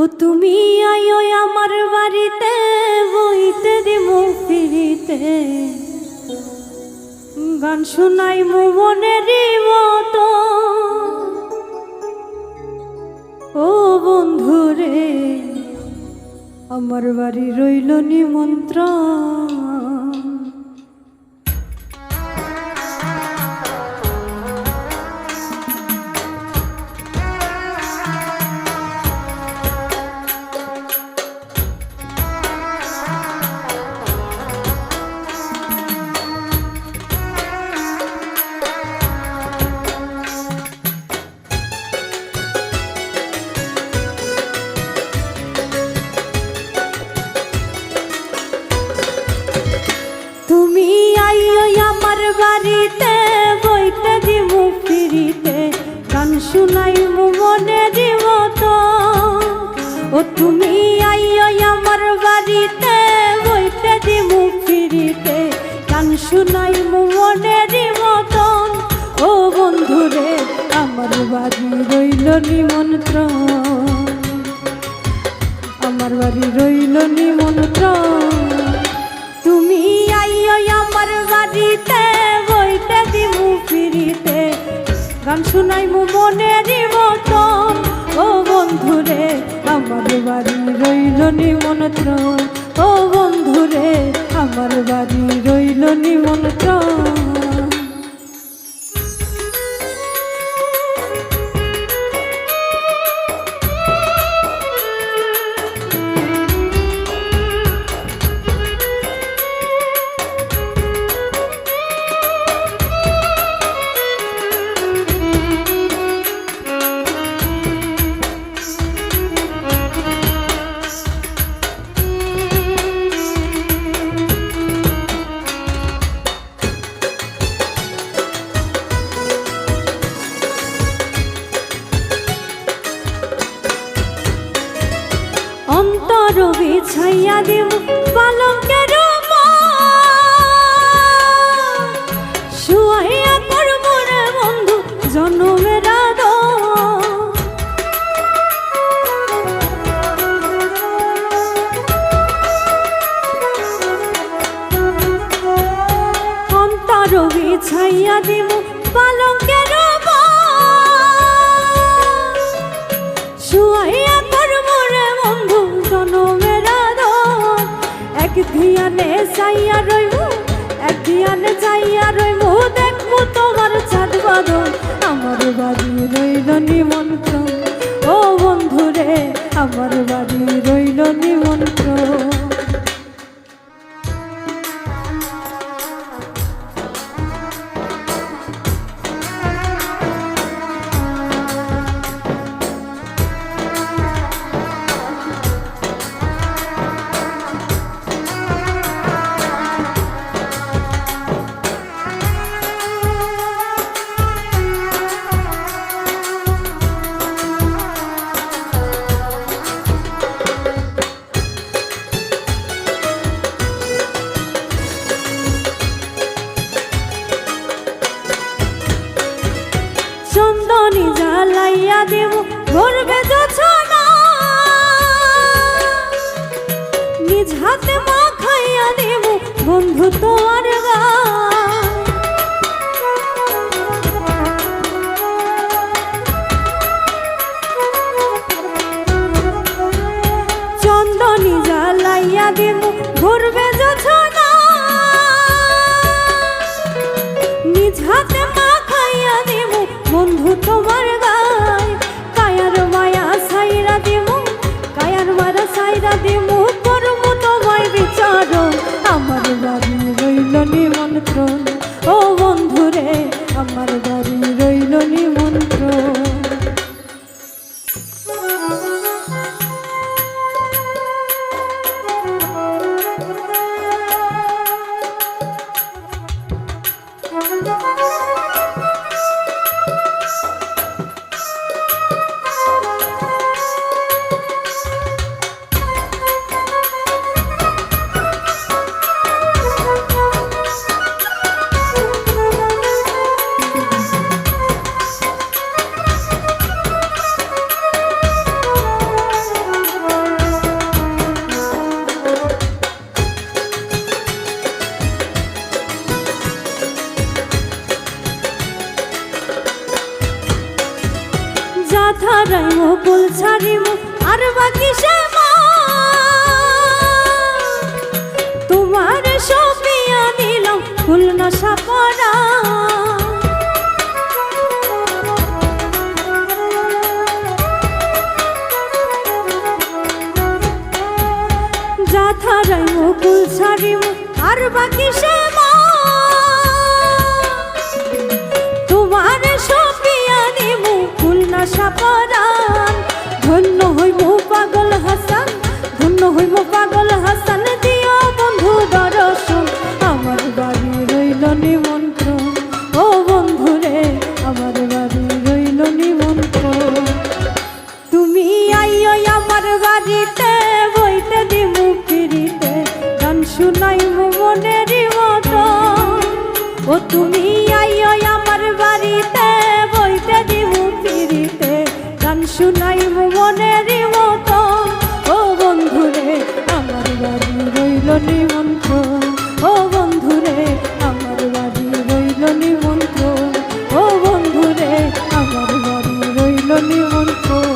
ও তুমি আইও আমার বাড়িতে বইতে দিমু ফিরিতে গান শোনাই মনেরই মতো। ও বন্ধুরে আমার বাড়ি রইল নিমন্ত্রণ। তুমি আইও আমার বাড়িতে বইতে দিমু ফিরিতে গান শুনাই মনেরই মতো। ও তুমি আইও আমার বাড়িতে বইতে দিমু ফিরিতে গান শুনাই মনেরই মতন। ও বন্ধুরে আমার বাড়ি রইল নিমন্ত্রণ, আমার বাড়ি রইল নিমন্ত্রণ। তুমি আইও আমার বাড়িতে বইতে দিমু ফিরিতে গান শুনাই মনেরই মতন। ও বন্ধুরে আমার বাড়ি রইল নিমন্ত্রণ, ও বন্ধুরে আমার বাড়ি রইল নিমন্ত্রণ। অন্তর বিছাইয়া দিব পালঙ্কের শুয়াইয়া করব রে বন্ধু জনমের অন্তর বিছাইয়া দিব পালঙ্কের শুয়াইয়া করব রে বন্ধু জনমের এক ধিয়ানে চাইয়া রইব, এক ধিয়ানে চাইয়া রইব দেখবো তোমার চাঁদ বাদল। আমার বাড়ি রইল নিমন্ত্রণ, ও বন্ধুরে আমার বাড়ি রইল নিমন্ত্রণ। চন্দনী জ্বালাইয়া দেব ভরবে যোছনা, নিজ হাতে মাখাইয়া দেব বন্ধু তোমার গায়ে। চন্দনী জ্বালাইয়া দেব ভরবে যোছনা, নিজ হাতে মাখাইয়া দেব বন্ধু তোমার গায়। কায়ার মায়া সাইরা দিমু, কায়ার মারা সাইরা দিমু করব তোমায় বিচারণ। আমার বাড়ি রইল নিমন্ত্রণ, ও বন্ধুরে আমার বাড়ি রইল নিমন্ত্রণ। কুল ছাড়িব আর বাকি সে তোমার সপিয়া নিলাম ফুল নশা পরা যাথারাই মুকুল ছাড়িব আর বাকি সে তোমার সপিয়া নিব ফুল নশা পরান ধন্য হইব পাগল হাসান ধন্য হইব পাগল হাসান দিও বন্ধু দর্শন আমার বাড়ি রইল নিমন্ত্রণ ও বন্ধু রে আমার বাড়ি রইল নিমন্ত্রণ তুমি আইও আমার বাড়িতে বইতে দিমু ফিরিতে গান শুনাইব মনের মতো ও তুমি আইও আমার বাড়িতে বইতে দিমু ফিরিতে গান শুনাইব মনের মতো ও বন্ধু রে আমার বাড়ি রইল নিমন্ত্রণ ও বন্ধু রে আমার বাড়ি রইল নিমন্ত্রণ ও বন্ধু রে আমার বাড়ি রইল নিমন্ত্রণ